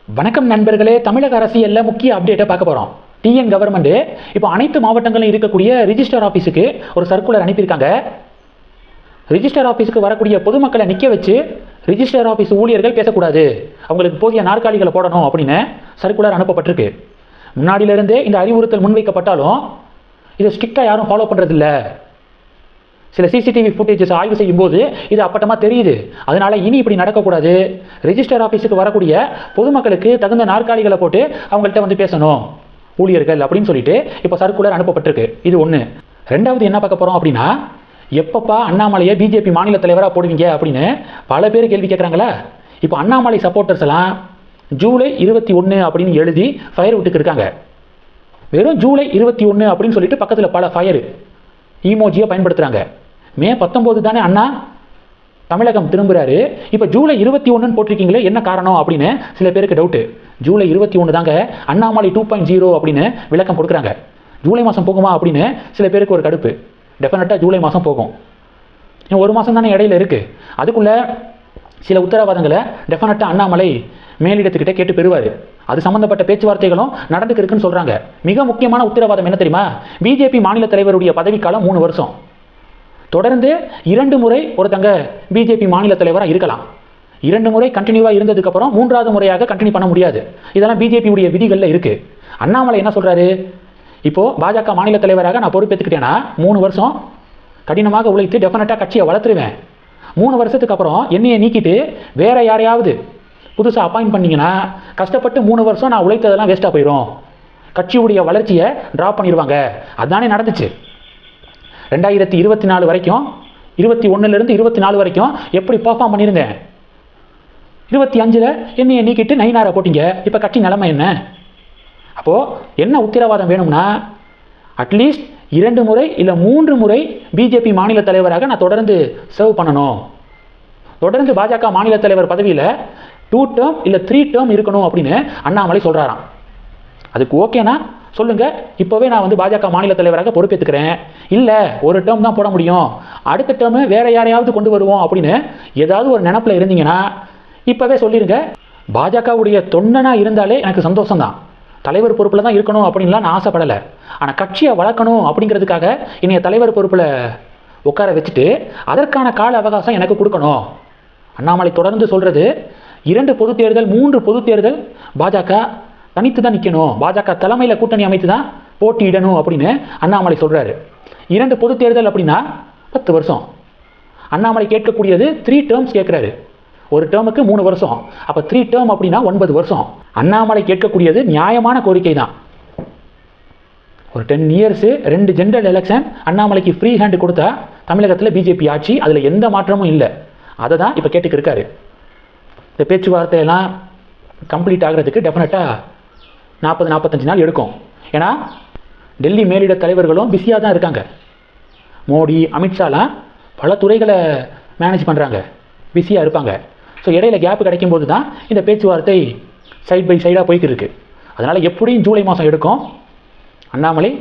வணக்கம் நண்பர்களே, தமிழக அரசியல்ல முக்கிய அப்டேட்டை பார்க்க போறோம். டிஎன் கவர்மெண்ட் இப்போ அனைத்து மாவட்டங்களிலும் இருக்கக்கூடிய ரிஜிஸ்டர் ஆஃபீஸுக்கு ஒரு சர்க்குலர் அனுப்பியிருக்காங்க. ரிஜிஸ்டர் ஆஃபீஸுக்கு வரக்கூடிய பொதுமக்களை நிற்க வச்சு ரிஜிஸ்டர் ஆஃபீஸ் ஊழியர்கள் பேசக்கூடாது, அவங்களுக்கு போதிய நாற்காலிகளை போடணும் அப்படின்னு சர்க்குலர் அனுப்பப்பட்டிருக்கு. முன்னாடியிலிருந்தே இந்த அறிவுறுத்தல் முன்வைக்கப்பட்டாலும் இதை ஸ்ட்ரிக்டாக யாரும் ஃபாலோ பண்ணுறதில்ல. சில சிசிடிவி ஃபுட்டேஜஸ் ஆய்வு செய்யும் போது இது அப்பட்டமாக தெரியுது. அதனால இனி இப்படி நடக்கக்கூடாது. ரிஜிஸ்டர் ஆஃபீஸுக்கு வரக்கூடிய பொதுமக்களுக்கு தகுந்த நாற்காலிகளை போட்டு அவங்கள்ட்ட வந்து பேசணும் ஊழியர்கள் அப்படின்னு சொல்லிட்டு இப்போ சர்க்குலர் அனுப்பப்பட்டிருக்கு. இது ஒன்று. ரெண்டாவது என்ன பார்க்க போகிறோம் அப்படின்னா, எப்பப்பா அண்ணாமலையை பிஜேபி மாநில தலைவராக போடுவீங்க அப்படின்னு பல பேர் கேள்வி கேட்குறாங்களா. இப்போ அண்ணாமலை சப்போர்ட்டர்ஸ் எல்லாம் ஜூலை 21 அப்படின்னு எழுதி ஃபயர் விட்டுக்கு இருக்காங்க. வெறும் ஜூலை 21 அப்படின்னு சொல்லிட்டு பக்கத்தில் பல ஃபயர் ஈமோஜியை பயன்படுத்துகிறாங்க. மே 19 தானே அண்ணா தமிழகம் திரும்புகிறாரு, இப்போ ஜூலை 21 போட்டிருக்கீங்களே, என்ன காரணம் அப்படின்னு சில பேருக்கு டவுட்டு. ஜூலை 21 தாங்க அண்ணாமலை 2.0 அப்படின்னு விளக்கம் கொடுக்குறாங்க. ஜூலை மாதம் போகுமா அப்படின்னு சில பேருக்கு ஒரு கடுப்பு. டெஃபினட்டாக ஜூலை மாதம் போகும். ஒரு மாதம் தானே இடையில இருக்குது. அதுக்குள்ளே சில உத்தரவாதங்களை டெஃபினட்டாக அண்ணாமலை மேலிடத்துக்கிட்ட கேட்டு பெறுவார். அது சம்மந்தப்பட்ட பேச்சுவார்த்தைகளும் நடந்துக்கிருக்குன்னு சொல்கிறாங்க. மிக முக்கியமான உத்தரவாதம் என்ன தெரியுமா, பிஜேபி மாநில தலைவருடைய பதவிக்காலம் 3 வருஷம். தொடர்ந்து 2 முறை ஒருத்தங்க பிஜேபி மாநில தலைவராக இருக்கலாம். 2 முறை கண்டினியூவாக இருந்ததுக்கப்புறம் 3வது முறையாக கண்டினியூ பண்ண முடியாது. இதெல்லாம் பிஜேபியுடைய விதிகளில் இருக்குது. அண்ணாமலை என்ன சொல்கிறாரு, இப்போது பாஜக மாநில தலைவராக நான் பொறுப்பேற்றுக்கிட்டேன்னா 3 வருஷம் கடினமாக உழைத்து டெஃபினட்டாக கட்சியை வளர்த்துருவேன். 3 வருஷத்துக்கு அப்புறம் என்னையை நீக்கிட்டு வேற யாரையாவது புதுசாக அப்பாயிண்ட் பண்ணிங்கன்னா கஷ்டப்பட்டு 3 வருஷம் நான் உழைத்ததெல்லாம் வேஸ்ட்டாக போயிடும், கட்சியுடைய வளர்ச்சியை ட்ராப் பண்ணிடுவாங்க. அதுதானே நடந்துச்சு. 2024 வரைக்கும், 21லேருந்து 24 வரைக்கும் எப்படி பர்ஃபார்ம் பண்ணியிருந்தேன். 25ல் என்னையை நீக்கிட்டு நைனாரை போட்டிங்க. இப்போ கட்சி நிலைமை என்ன? அப்போது என்ன உத்தரவாதம் வேணும்னா, அட்லீஸ்ட் 2 முறை இல்லை 3 முறை பிஜேபி மாநில தலைவராக நான் தொடர்ந்து சர்வ் பண்ணணும். தொடர்ந்து பாஜக மாநில தலைவர் பதவியில் 2 டேர்ம் இல்லை 3 டேர்ம் இருக்கணும் அப்படின்னு அண்ணாமலை சொல்கிறாராம். அதுக்கு ஓகேனா சொல்லுங்கள், இப்போவே நான் வந்து பாஜக மாநில தலைவராக பொறுப்பேற்றுக்கிறேன். இல்லை, ஒரு டேர்ம் தான் போட முடியும், அடுத்த டேர்மு வேற யாரையாவது கொண்டு வருவோம் அப்படின்னு ஏதாவது ஒரு நினப்பில் இருந்தீங்கன்னா இப்போவே சொல்லிடுங்க. பாஜகவுடைய தொண்டனாக இருந்தாலே எனக்கு சந்தோஷம்தான். தலைவர் பொறுப்பில் தான் இருக்கணும் அப்படின்லாம் நான் ஆசைப்படலை. ஆனால் கட்சியை வளர்க்கணும் அப்படிங்கிறதுக்காக இனிய தலைவர் பொறுப்பில் உட்கார வச்சுட்டு அதற்கான கால அவகாசம் எனக்கு கொடுக்கணும். அண்ணாமலை தொடர்ந்து சொல்கிறது, 2 பொது தேர்தல் 3 பொது தேர்தல் பாஜக தனித்து தான் நிற்கணும், பாஜக தலைமையில் கூட்டணி அமைத்து தான் போட்டியிடணும் அப்படின்னு அண்ணாமலை சொல்கிறாரு. 2 பொது தேர்தல் அப்படின்னா 10 வருஷம். அண்ணாமலை கேட்கக்கூடியது 3 டேர்ம்ஸ் கேட்குறாரு. ஒரு டேர்முக்கு 3 வருஷம், அப்போ 3 டேர்ம் அப்படின்னா 9 வருஷம். அண்ணாமலை கேட்கக்கூடியது நியாயமான கோரிக்கை தான். ஒரு 10 இயர்ஸு 2 ஜென்ரல் எலெக்ஷன் அண்ணாமலைக்கு ஃப்ரீ ஹேண்டு கொடுத்தா தமிழகத்தில் பிஜேபி ஆட்சி, அதில் எந்த மாற்றமும் இல்லை. அதை தான் இப்போ கேட்டுக்கு இருக்காரு. இந்த பேச்சுவார்த்தையெல்லாம் கம்ப்ளீட் ஆகிறதுக்கு டெஃபினட்டாக 40-45 நாள் எடுக்கும். ஏன்னா டெல்லி மேலிட தலைவர்களும் பிஸியாக தான் இருக்காங்க. மோடி, அமித்ஷாலாம் பல துறைகளை மேனேஜ் பண்ணுறாங்க, பிஸியாக இருப்பாங்க. ஸோ இடையில கேப் கிடைக்கும் போது தான் இந்த பேச்சுவார்த்தை சைட் பை சைடாக போய்க்கு இருக்கு. அதனால் எப்படியும் ஜூலை மாதம் எடுக்கும். அண்ணாமலை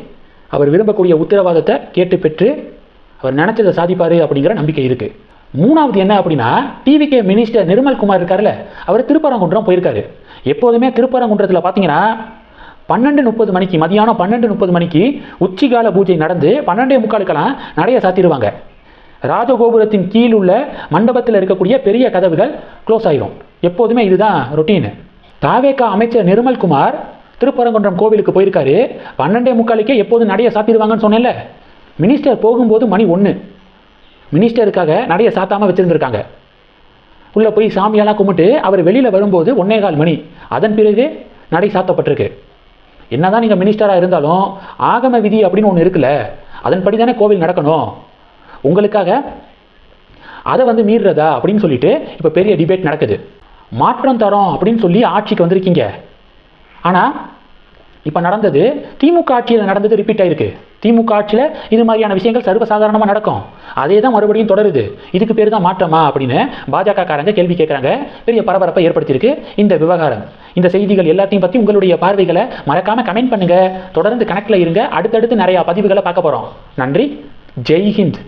அவர் விரும்பக்கூடிய உத்தரவாதத்தை கேட்டு பெற்று அவர் நினச்சதை சாதிப்பார் அப்படிங்கிற நம்பிக்கை இருக்குது. 3வது என்ன அப்படின்னா, டிவிகே மினிஸ்டர் நிர்மல்குமார் இருக்கார்ல, அவர் திருப்பரங்குன்றம் போயிருக்காரு. எப்போதுமே திருப்பரங்குன்றத்தில் பார்த்தீங்கன்னா 12:30 மணிக்கு, மதியானம் 12:30 மணிக்கு உச்சிகால பூஜை நடந்து 12:45 நிறைய சாத்திடுவாங்க. ராஜகோபுரத்தின் கீழ் உள்ள மண்டபத்தில் இருக்கக்கூடிய பெரிய கதவுகள் க்ளோஸ் ஆயிரும். எப்போதுமே இதுதான் ரொட்டீன். தாவேகா அமைச்சர் நிர்மல்குமார் திருப்பரங்குன்றம் கோவிலுக்கு போயிருக்காரு. 12:45 எப்போது நடைய சாத்திடுவாங்கன்னு சொன்னேன்ல. மினிஸ்டர் போகும்போது மணி 1, மினிஸ்டருக்காக நடைய சாத்தாமல் வச்சுருந்துருக்காங்க. உள்ளே போய் சாமியெல்லாம் கும்பிட்டு அவர் வெளியில் வரும்போது 1:15 மணி. அதன் பிறகு நடை சாத்தப்பட்டிருக்கு. என்னதான் நீங்கள் மினிஸ்டராக இருந்தாலும் ஆகம விதி அப்படின்னு ஒன்று இருக்குல்ல, அதன்படி தானே கோவில் நடக்கணும். உங்களுக்காக அதை வந்து மீறுறதா அப்படின்னு சொல்லிட்டு இப்போ பெரிய டிபேட் நடக்குது. மாற்றம் தரோம் அப்படின்னு சொல்லி ஆட்சிக்கு வந்திருக்கீங்க. ஆனால் இப்போ நடந்தது திமுக ஆட்சியில் நடந்தது ரிப்பீட் ஆயிருக்கு. திமுக ஆட்சியில் இது மாதிரியான விஷயங்கள் சர்வசாதாரணமாக நடக்கும். அதே தான் மறுபடியும் தொடருது. இதுக்கு பேர் தான் மாற்றமா அப்படின்னு பாஜக காரங்க கேள்வி கேட்குறாங்க. பெரிய பரபரப்பை ஏற்படுத்தியிருக்கு இந்த விவகாரம். இந்த செய்திகள் எல்லாத்தையும் பற்றி உங்களுடைய பார்வைகளை மறக்காமல் கமெண்ட் பண்ணுங்கள். தொடர்ந்து கணக்கில் இருங்க. அடுத்தடுத்து நிறையா பதிவுகளை பார்க்க போகிறோம். நன்றி. ஜெய் ஹிந்த்.